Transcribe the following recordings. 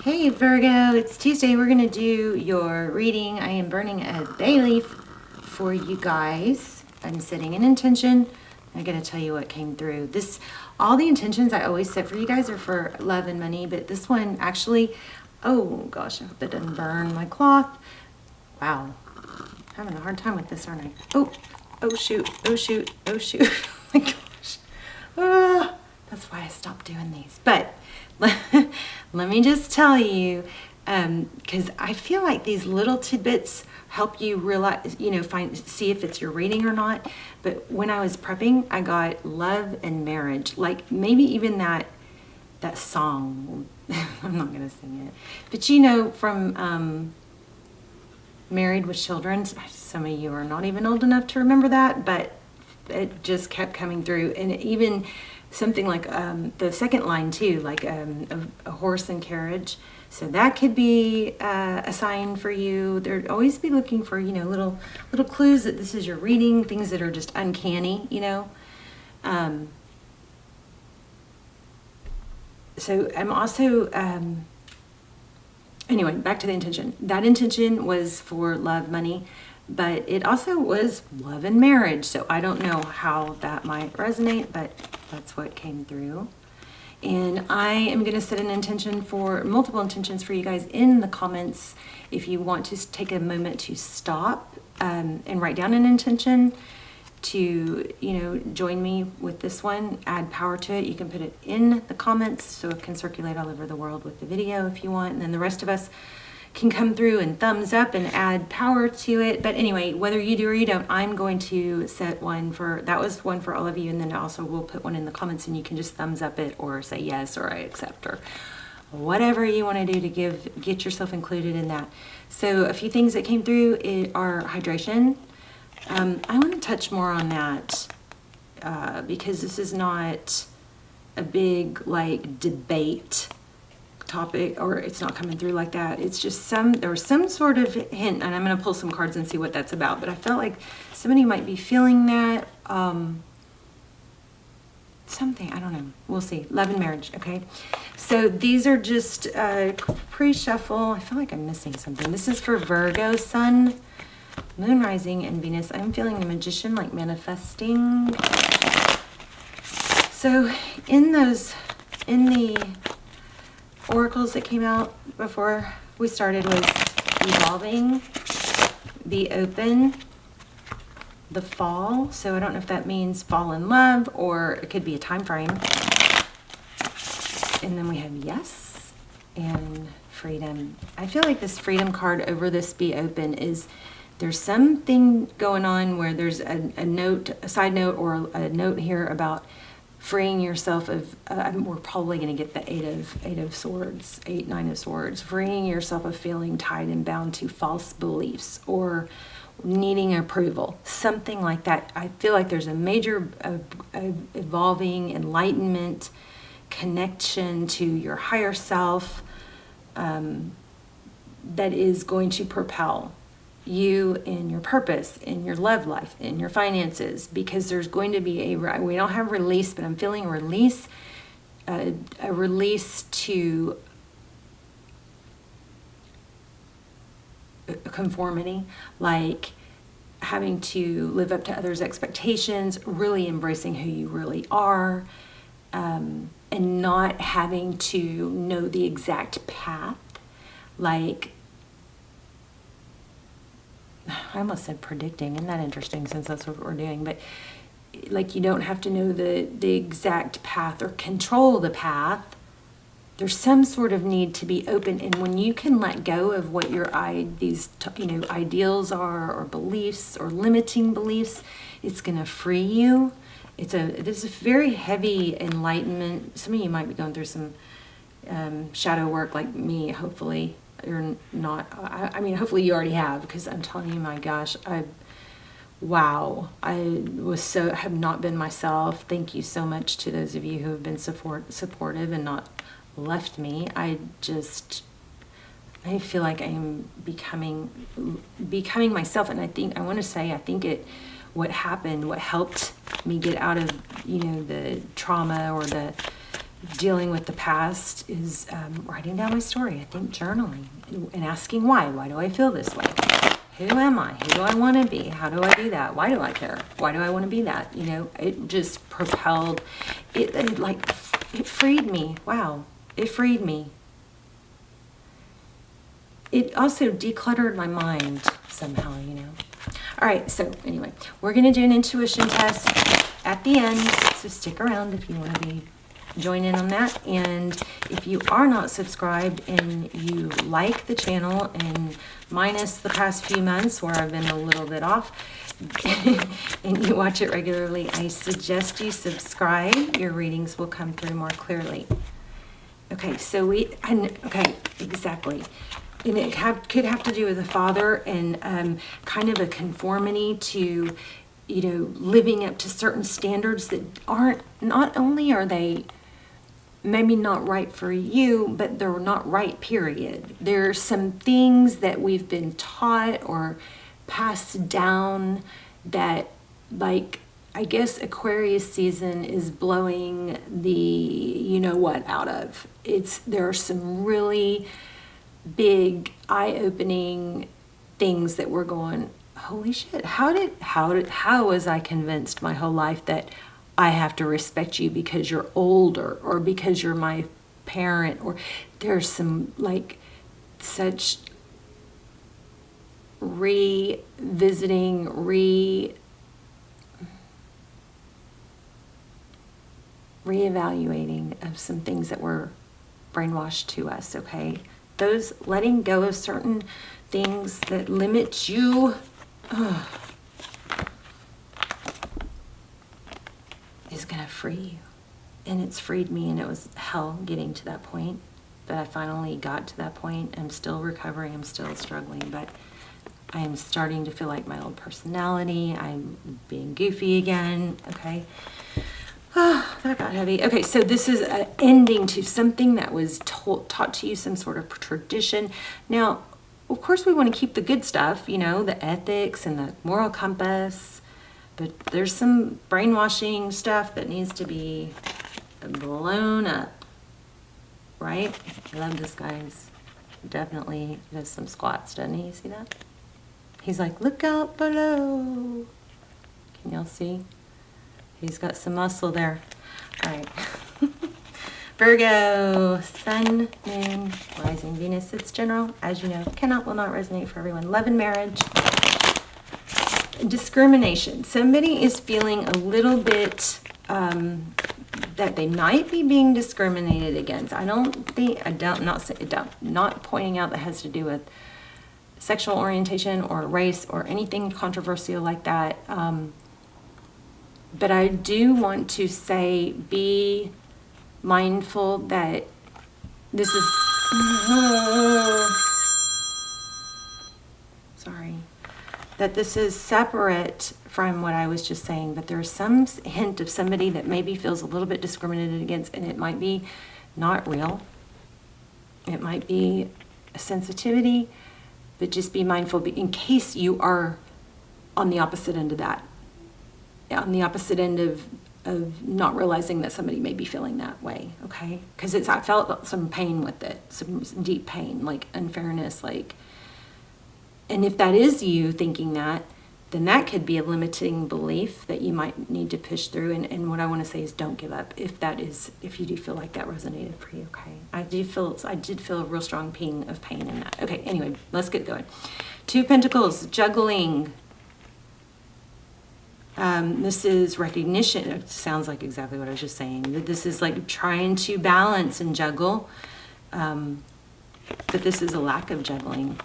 Hey Virgo, it's Tuesday. We're going to do your reading. I am burning a bay leaf for you guys. I'm setting an intention. I'm going to tell you what came through. All the intentions I always set for you guys are for love and money, but this one actually, oh gosh, I hope that doesn't burn my cloth. Wow, I'm having a hard time with this, aren't I? Oh shoot, oh shoot, oh shoot. Oh my gosh. That's why I stopped doing these. But let me just tell you, because I feel like these little tidbits help you realize, see if it's your reading or not. But when I was prepping, I got love and marriage, like maybe even that song. I'm not going to sing it, but from Married with Children. Some of you are not even old enough to remember that, but it just kept coming through. And even something like the second line too, like a horse and carriage. So that could be a sign for you. There'd always be looking for, little clues that this is your reading, things that are just uncanny, So I'm also, anyway, back to the intention. That intention was for love, money, but it also was love and marriage. So I don't know how that might resonate, but that's what came through. And I am going to set an intention for multiple intentions for you guys in the comments. If you want to take a moment to stop and write down an intention to, join me with this one, add power to it, you can put it in the comments so it can circulate all over the world with the video if you want. And then the rest of us can come through and thumbs up and add power to it. But anyway, whether you do or you don't, I'm going to set one that was one for all of you, and then also we'll put one in the comments and you can just thumbs up it or say yes or I accept or whatever you want to do to get yourself included in that. So a few things that came through are hydration. I want to touch more on that because this is not a big debate topic, or it's not coming through like that. It's just there was some sort of hint, and I'm going to pull some cards and see what that's about. But I felt like somebody might be feeling that something, I don't know. We'll see. Love and marriage. Okay. So these are just pre-shuffle. I feel like I'm missing something. This is for Virgo, Sun, Moon, Rising, and Venus. I'm feeling the Magician, like manifesting. So in the oracles that came out before we started was evolving, be open, the fall. So I don't know if that means fall in love or it could be a time frame. And then we have yes and freedom. I feel like this freedom card over this be open is there's something going on where there's a side note or a note here about freeing yourself of, we're probably going to get the eight of swords, 9 of swords, freeing yourself of feeling tied and bound to false beliefs or needing approval, something like that. I feel like there's a major evolving enlightenment connection to your higher self that is going to propel you in your purpose, in your love life, in your finances, because there's going to be we don't have release, but I'm feeling a release to conformity, like having to live up to others' expectations, really embracing who you really are, and not having to know the exact path, like I almost said predicting. Isn't that interesting, since that's what we're doing? But like you don't have to know the exact path or control the path. There's some sort of need to be open, and when you can let go of what your ideals are, or beliefs, or limiting beliefs, it's going to free you. This is a very enlightenment. Some of you might be going through some shadow work like me, hopefully. You're not, I mean, hopefully you already have, because I'm telling you, my gosh, I have not been myself. Thank you so much to those of you who have been supportive and not left me. I feel like I am becoming myself, and I think what helped me get out of, the trauma or the dealing with the past is writing down my story. I think journaling and asking why. Why do I feel this way? Who am I? Who do I want to be? How do I do that? Why do I care? Why do I want to be that? You know, it just propelled, it freed me. Wow. It freed me. It also decluttered my mind somehow, you know. All right, so anyway, we're going to do an intuition test at the end, so stick around if you want to join in on that. And if you are not subscribed and you like the channel, and minus the past few months where I've been a little bit off, and you watch it regularly, I suggest you subscribe. Your readings will come through more clearly. Okay, so okay, exactly. And it could have to do with the father and kind of a conformity to, you know, living up to certain standards that not only are they maybe not right for you, but they're not right, period. There's some things that we've been taught or passed down that, like, I guess Aquarius season is blowing the you know what out of. There are some really big eye-opening things that we're going, holy shit, how was I convinced my whole life that I have to respect you because you're older or because you're my parent? Or there's some like such revisiting, reevaluating of some things that were brainwashed to us, okay? Those letting go of certain things that limit you is going to free you. And it's freed me, and it was hell getting to that point. But I finally got to that point. I'm still recovering. I'm still struggling. But I am starting to feel like my old personality. I'm being goofy again, okay? Oh, that got heavy. Okay, so this is an ending to something that was taught to you, some sort of tradition. Now, of course, we want to keep the good stuff, you know, the ethics and the moral compass. But there's some brainwashing stuff that needs to be blown up, right? I love this guy's definitely does some squats, doesn't he? You see that? He's like, look out below. Can y'all see? He's got some muscle there. All right. Virgo, Sun, Moon, Rising, Venus. It's general, as you know. Will not resonate for everyone. Love and marriage. Discrimination. Somebody is feeling a little bit that they might be being discriminated against. Not pointing out that has to do with sexual orientation or race or anything controversial like that. But I do want to say, be mindful that this is, that this is separate from what I was just saying, but there's some hint of somebody that maybe feels a little bit discriminated against, and it might be not real. It might be a sensitivity, but just be mindful in case you are on the opposite end of that. On the opposite end of not realizing that somebody may be feeling that way, okay? Because I felt some pain with it, some deep pain, like unfairness, like, and if that is you thinking that, then that could be a limiting belief that you might need to push through. And what I want to say is don't give up if you do feel like that resonated for you, okay? I did feel a real strong ping of pain in that. Okay, anyway, let's get going. Two of Pentacles, juggling. This is recognition. It sounds like exactly what I was just saying. That this is like trying to balance and juggle. But this is a lack of juggling.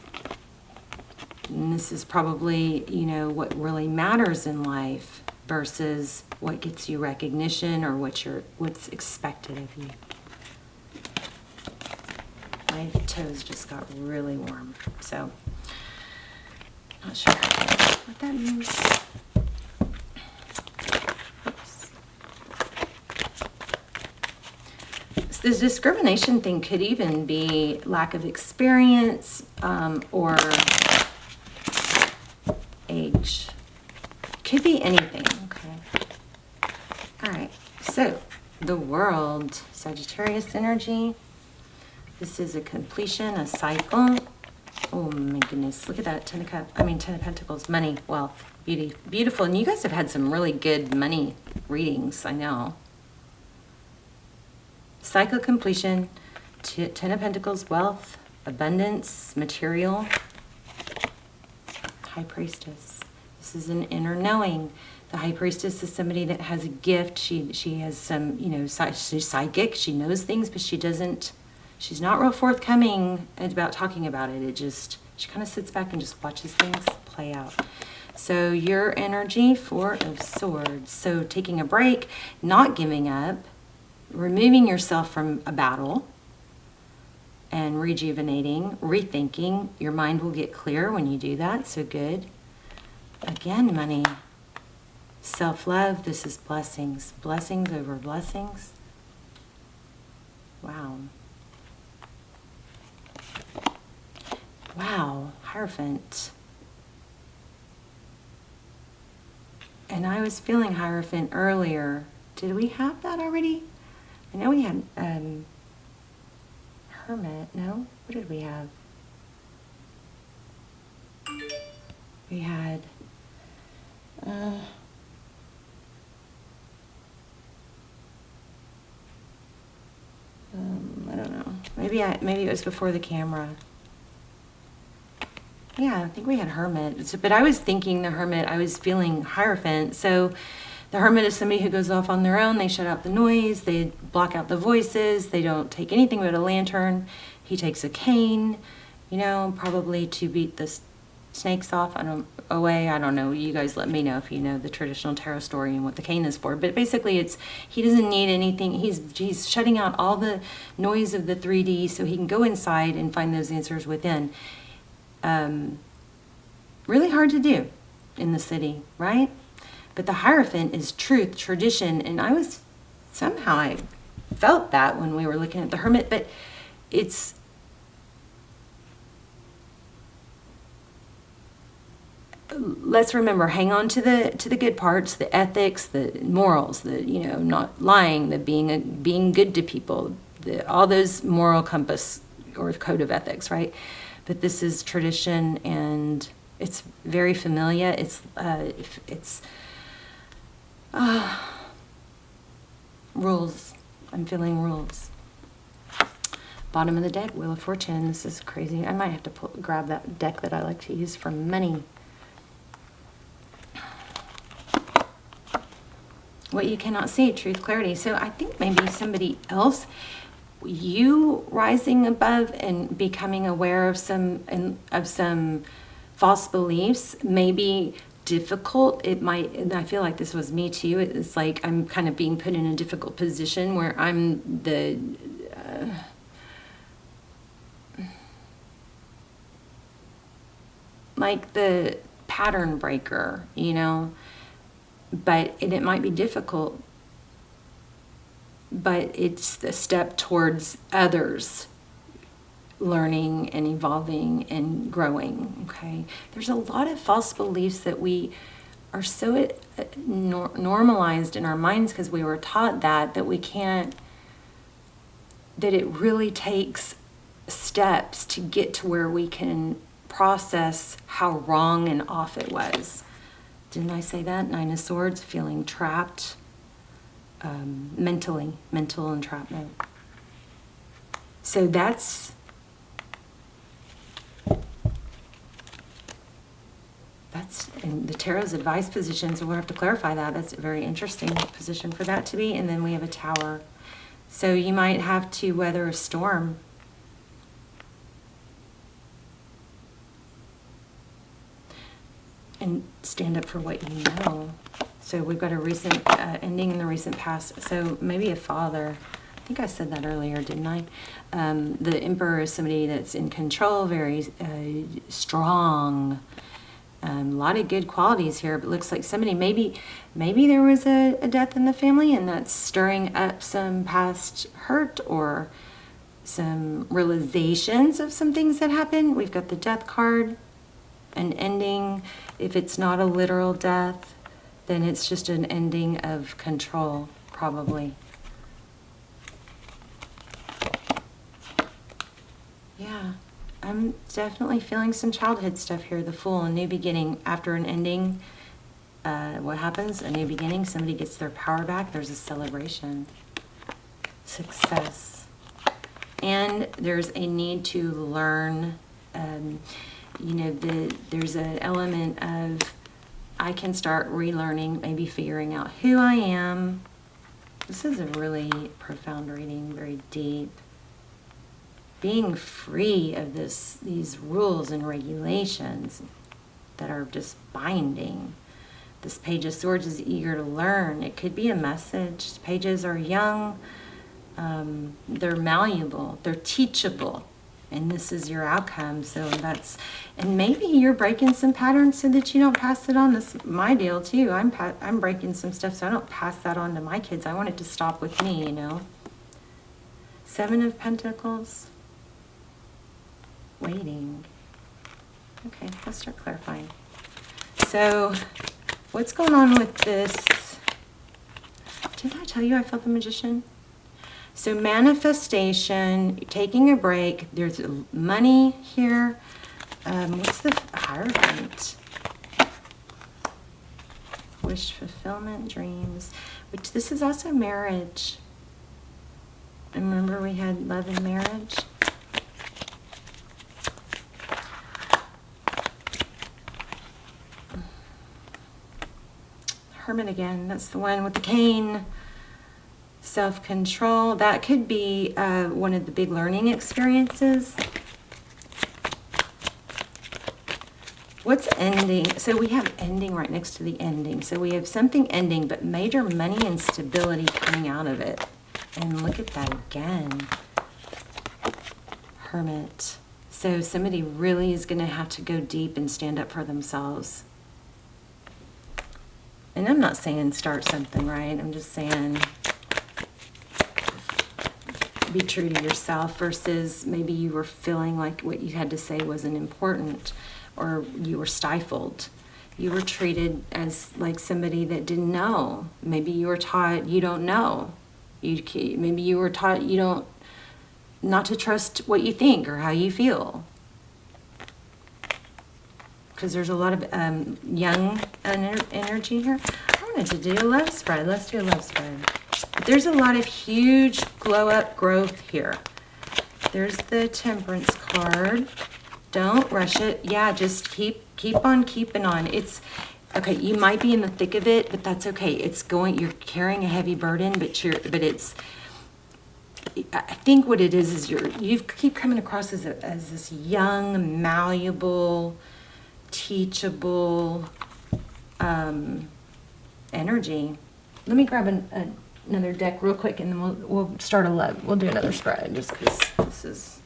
And this is probably, you know, what really matters in life versus what gets you recognition or what's expected of you. My toes just got really warm, so not sure what that means. This discrimination thing could even be lack of experience or age. Could be anything, okay? All right, so The World, Sagittarius energy. This is a completion, a cycle. Oh my goodness, look at that, Ten of Pentacles, money, wealth, beauty, beautiful. And you guys have had some really good money readings, I know. Cycle completion, Ten of Pentacles, wealth, abundance, material. High Priestess. This is an inner knowing. The High Priestess is somebody that has a gift. She has some, you know, she's psychic. She knows things, but she's not real forthcoming about talking about it. She kind of sits back and just watches things play out. So your energy, Four of Swords. So taking a break, not giving up, removing yourself from a battle, and rejuvenating, rethinking. Your mind will get clear when you do that, so good. Again, money. Self-love, this is blessings. Blessings over blessings. Wow. Wow, Hierophant. And I was feeling Hierophant earlier. Did we have that already? I know we had Hermit. No? What did we have? We had I don't know. Maybe it was before the camera. Yeah, I think we had Hermit. But I was thinking the Hermit, I was feeling Hierophant. So the Hermit is somebody who goes off on their own. They shut out the noise. They block out the voices. They don't take anything but a lantern. He takes a cane, you know, probably to beat the snakes off away. I don't know. You guys let me know if you know the traditional tarot story and what the cane is for. But basically, he doesn't need anything. He's shutting out all the noise of the 3D so he can go inside and find those answers within. Really hard to do in the city, right? But the Hierophant is truth, tradition, and I felt that when we were looking at the Hermit, but let's remember, hang on to the good parts, the ethics, the morals, the, you know, not lying, the being good to people, all those moral compass or code of ethics, right? But this is tradition, and it's very familiar. It's rules. I'm feeling rules. Bottom of the deck, Wheel of Fortune. This is crazy. I might have to grab that deck that I like to use for money. What you cannot see, truth, clarity. So I think maybe somebody else, you rising above and becoming aware of some false beliefs may be difficult. It might, and I feel like this was me too. It's like I'm kind of being put in a difficult position where I'm the like the pattern breaker, you know. But it might be difficult, but it's the step towards others learning and evolving and growing, okay? There's a lot of false beliefs that we are so normalized in our minds because we were taught that we can't, that it really takes steps to get to where we can process how wrong and off it was. Didn't I say that? Nine of Swords, feeling trapped, mental entrapment. So that's in the Tarot's advice position, so we'll have to clarify that. That's a very interesting position for that to be. And then we have a Tower. So you might have to weather a storm. And stand up for what you know. So we've got a recent ending in the recent past. So maybe a father. I think I said that earlier, didn't I? The Emperor is somebody that's in control, very strong. A lot of good qualities here, but looks like somebody, maybe there was a death in the family, and that's stirring up some past hurt or some realizations of some things that happened. We've got the Death card. An ending. If it's not a literal death, then it's just an ending of control, probably. Yeah, I'm definitely feeling some childhood stuff here. The Fool, a new beginning. After an ending, what happens? A new beginning, somebody gets their power back. There's a celebration. Success. And there's a need to learn. There's an element of I can start relearning, maybe figuring out who I am. This is a really profound reading, very deep. Being free of these rules and regulations that are just binding. This Page of Swords is eager to learn. It could be a message. Pages are young. They're malleable. They're teachable. And this is your outcome. So and maybe you're breaking some patterns so that you don't pass it on. This is my deal too. I'm breaking some stuff so I don't pass that on to my kids. I want it to stop with me, you know. 7 of Pentacles. Waiting. Okay, let's start clarifying. So, what's going on with this? Did I tell you I felt the Magician? So manifestation, taking a break. There's money here. What's the Hierophant? Wish fulfillment, dreams. Which this is also marriage. And remember we had love and marriage? Hermit again. That's the one with the cane. Self-control. That could be one of the big learning experiences. What's ending? So we have ending right next to the ending. So we have something ending, but major money and stability coming out of it. And look at that again. Hermit. So somebody really is going to have to go deep and stand up for themselves. And I'm not saying start something, right? I'm just saying be true to yourself versus maybe you were feeling like what you had to say wasn't important or you were stifled. You were treated as like somebody that didn't know. Maybe you were taught you don't know. Maybe you were taught not to trust what you think or how you feel. Because there's a lot of young energy here. I wanted to do a love spread. Let's do a love spread. But there's a lot of huge glow up growth here. There's the Temperance card. Don't rush it. Yeah, just keep on keeping on. It's okay. You might be in the thick of it, but that's okay. You're carrying a heavy burden, but it's. I think what it is you keep coming across as this young, malleable, teachable energy. Let me grab another deck real quick, and then we'll start we'll do another spread just because this is.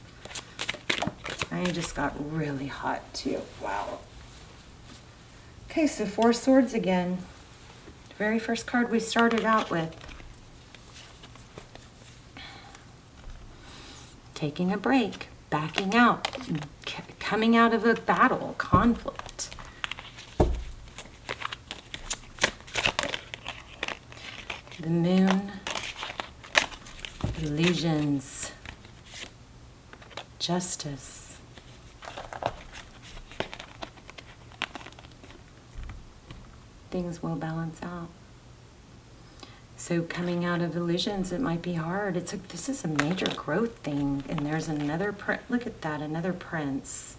I just got really hot too. Wow. Okay, so 4 swords again. The very first card we started out with. Taking a break, backing out, coming out of a battle, conflict. The Moon, illusions, justice. Things will balance out. So coming out of illusions, it might be hard. This is a major growth thing. And there's another, look at that, another Prince.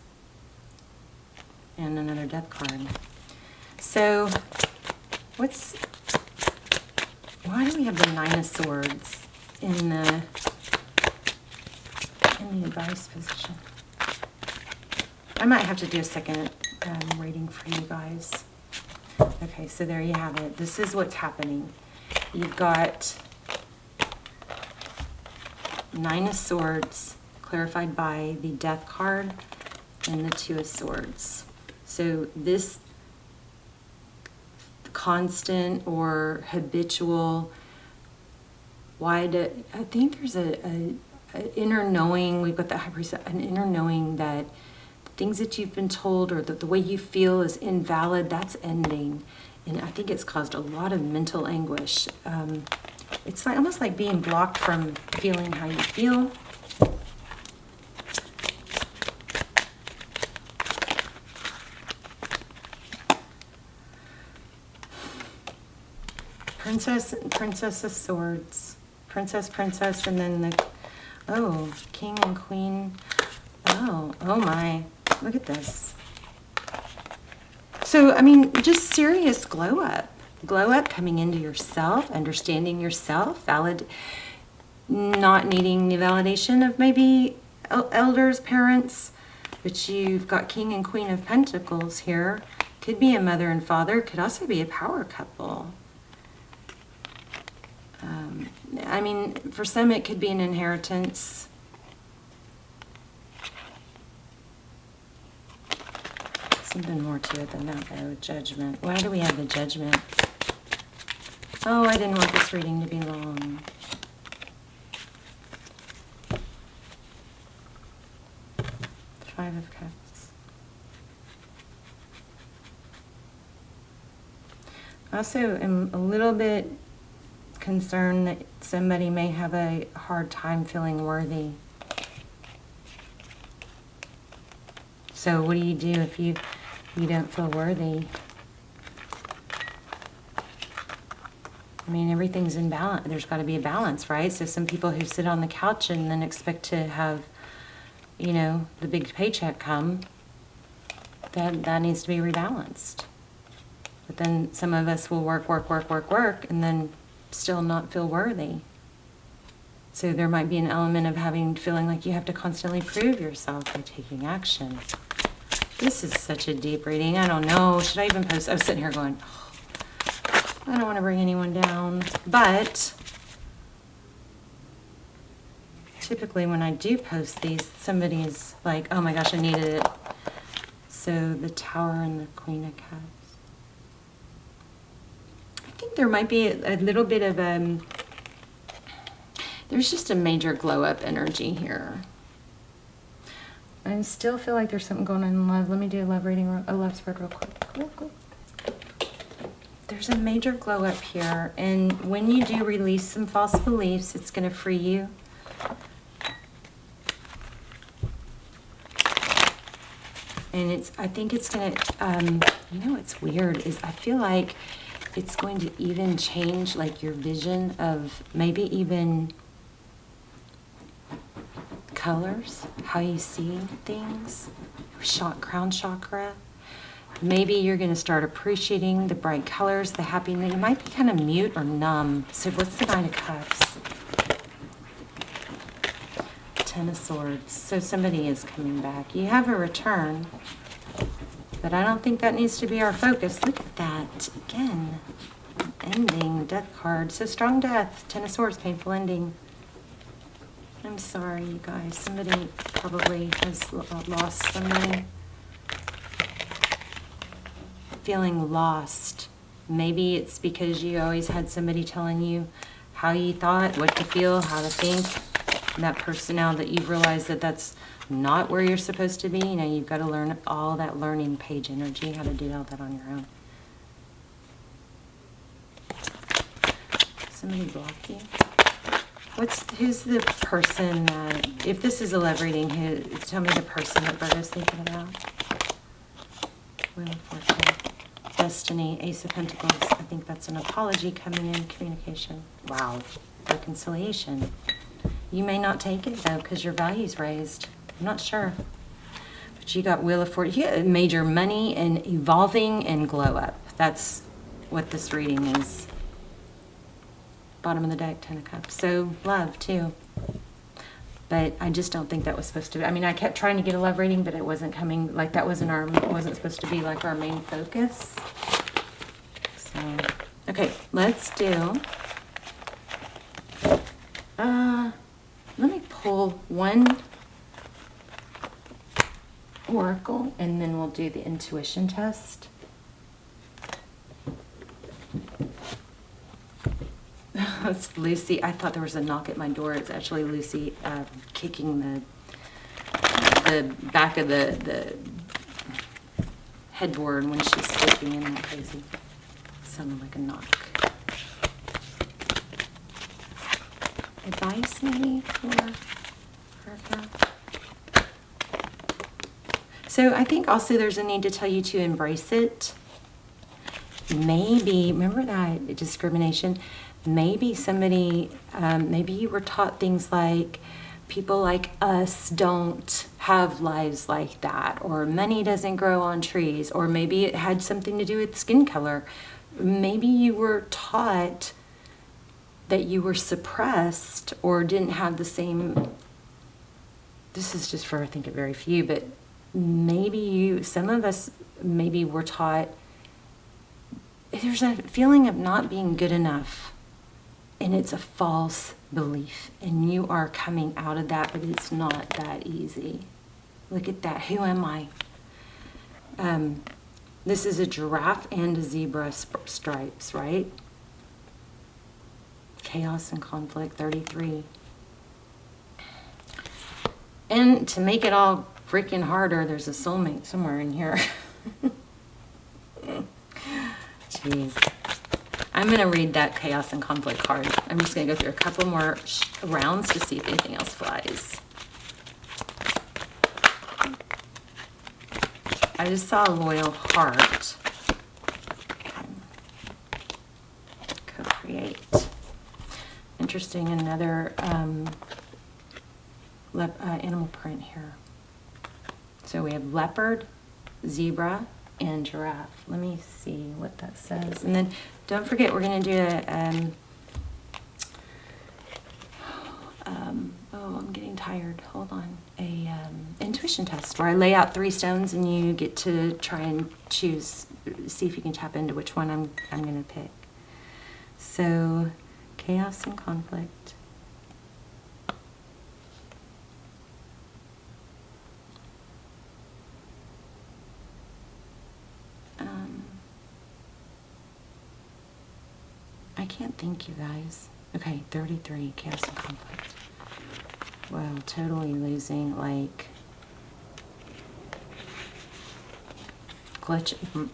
And another Death card. So why do we have the 9 of Swords in the advice position? I might have to do a second reading for you guys. Okay, so there you have it. This is what's happening. You've got 9 of Swords clarified by the Death card and the 2 of Swords. So this constant or habitual, I think there's an inner knowing. We've got the High Priestess, an inner knowing that the things that you've been told or the way you feel is invalid, that's ending. And I think it's caused a lot of mental anguish. It's almost like being blocked from feeling how you feel. Princess of Swords. Princess, and then the, oh, King and Queen. Oh my, look at this. So, I mean, just serious glow up. Glow up, coming into yourself, understanding yourself, not needing the validation of maybe elders, parents, but you've got King and Queen of Pentacles here. Could be a mother and father, could also be a power couple. I mean, for some it could be an inheritance. Something more to it than that, though. Judgment. Why do we have the Judgment? Oh, I didn't want this reading to be long. Five of Cups. Also, I'm a little bit concerned that somebody may have a hard time feeling worthy. So what do you do if you don't feel worthy? I mean, everything's in balance. There's got to be a balance, right? So some people who sit on the couch and then expect to have, you know, the big paycheck come, that needs to be rebalanced. But then some of us will work, and then still not feel worthy. So there might be an element of feeling like you have to constantly prove yourself by taking action. This is such a deep reading. I don't know. Should I even post? I was sitting here going, oh, I don't want to bring anyone down. But typically when I do post these, somebody is like, oh my gosh, I needed it. So the Tower and the Queen of Cups. I think there might be a little bit of there's just a major glow up energy here. I still feel like there's something going on in love. Let me do a love reading, a love spread real quick. There's a major glow up here, and when you do release some false beliefs, it's going to free you. And I think it's going to, you know what's weird is I feel like it's going to even change like your vision of maybe even colors, how you see things, crown chakra. Maybe you're going to start appreciating the bright colors, the happiness. You might be kind of mute or numb. So what's the Nine of Cups? Ten of Swords. So somebody is coming back. You have a return, but I don't think that needs to be our focus. Look at that. Again, ending, death card. So strong death. Ten of Swords, painful ending. I'm sorry, you guys. Somebody probably has lost somebody. Feeling lost. Maybe it's because you always had somebody telling you how you thought, what to feel, how to think. That person, now that you've realized that that's not where you're supposed to be, you know, you've got to learn all that learning page energy, how to do all that on your own. Somebody blocked you? Who's the person that, if this is a love reading, tell me the person that Virgo's thinking about. Wheel of Fortune. Destiny, Ace of Pentacles. I think that's an apology coming in, communication. Wow. Reconciliation. You may not take it, though, because your value's raised. I'm not sure. But you got Wheel of Fortune. You got major money and evolving and glow up. That's what this reading is. Bottom of the deck, Ten of Cups. So love too. But I just don't think that was supposed to be. I mean, I kept trying to get a love reading, but it wasn't coming. Like that wasn't supposed to be like our main focus. So okay, let's do. Let me pull one oracle, and then we'll do the intuition test. It's Lucy. I thought there was a knock at my door. It's actually Lucy kicking the back of the headboard when she's sleeping in that crazy. It sounded like a knock. Advice maybe for Virgo. So I think also there's a need to tell you to embrace it. maybe, remember that discrimination? Maybe somebody, maybe you were taught things like people like us don't have lives like that, or money doesn't grow on trees, or maybe it had something to do with skin color. Maybe you were taught that you were suppressed or didn't have the same, this is just for I think a very few, but maybe some of us maybe were taught there's a feeling of not being good enough, and it's a false belief, and you are coming out of that, but it's not that easy. Look at that. Who am I? This is a giraffe and a zebra stripes, right? Chaos and conflict, 33. And to make it all freaking harder, there's a soulmate somewhere in here. Jeez. I'm going to read that chaos and conflict card. I'm just going to go through a couple more rounds to see if anything else flies. I just saw a loyal heart. Co-create. Interesting, another animal print here. So we have leopard, zebra, and giraffe. Let me see what that says. And then don't forget, we're going to do a, oh, I'm getting tired. Hold on. A intuition test where I lay out 3 stones and you get to try and choose, see if you can tap into which one I'm going to pick. So, chaos and conflict. I can't think, you guys. Okay, 33, chaos and conflict. Wow, totally losing, like, glitching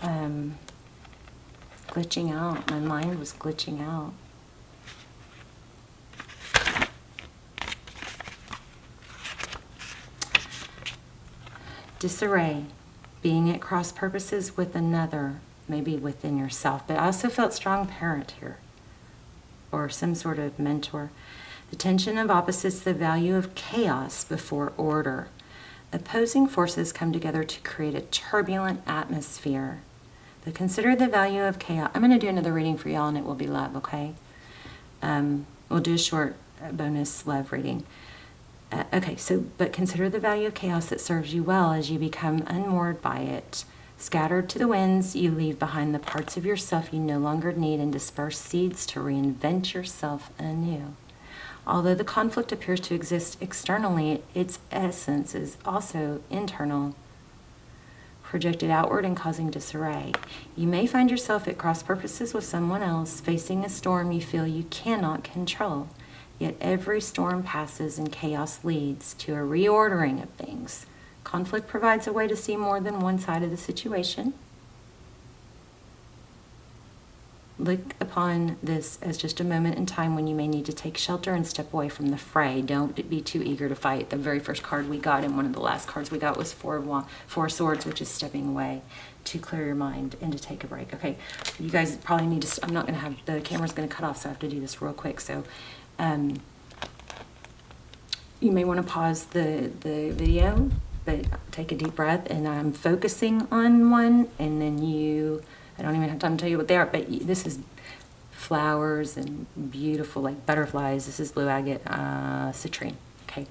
out. My mind was glitching out. Disarray, being at cross purposes with another, maybe within yourself. But I also felt strong parent here, or some sort of mentor. The tension of opposites, the value of chaos before order. Opposing forces come together to create a turbulent atmosphere. But consider the value of chaos. I'm going to do another reading for y'all, and it will be love, okay? We'll do a short bonus love reading. Okay, so, but consider the value of chaos that serves you well as you become unmoored by it. Scattered to the winds, you leave behind the parts of yourself you no longer need and disperse seeds to reinvent yourself anew. Although the conflict appears to exist externally, its essence is also internal, projected outward and causing disarray. You may find yourself at cross purposes with someone else, facing a storm you feel you cannot control. Yet every storm passes and chaos leads to a reordering of things. Conflict provides a way to see more than one side of the situation. Look upon this as just a moment in time when you may need to take shelter and step away from the fray. Don't be too eager to fight. The very first card we got, and one of the last cards we got, was Four of Swords, which is stepping away to clear your mind and to take a break. Okay, you guys probably need to, I'm not going to have, the camera's going to cut off, so I have to do this real quick. So you may want to pause the video, but take a deep breath, and I'm focusing on one, and then I don't even have time to tell you what they are, but this is flowers and beautiful, like butterflies. This is blue agate, citrine. Okay,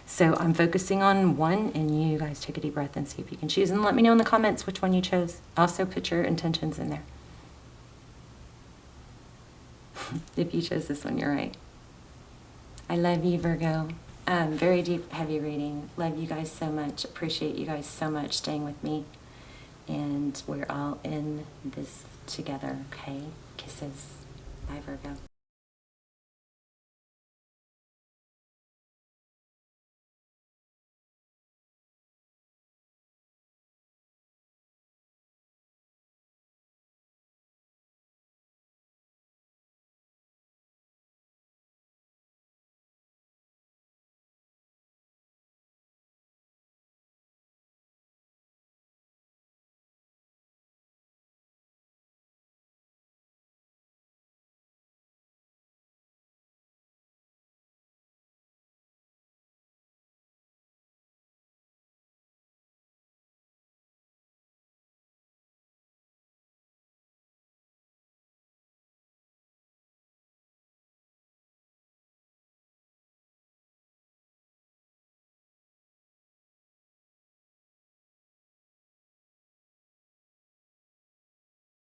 so I'm focusing on one, and you guys take a deep breath and see if you can choose, and let me know in the comments which one you chose. Also put your intentions in there. If you chose this one, you're right. I love you, Virgo. Very deep, heavy reading. Love you guys so much. Appreciate you guys so much staying with me. And we're all in this together, okay? Kisses. Bye, Virgo.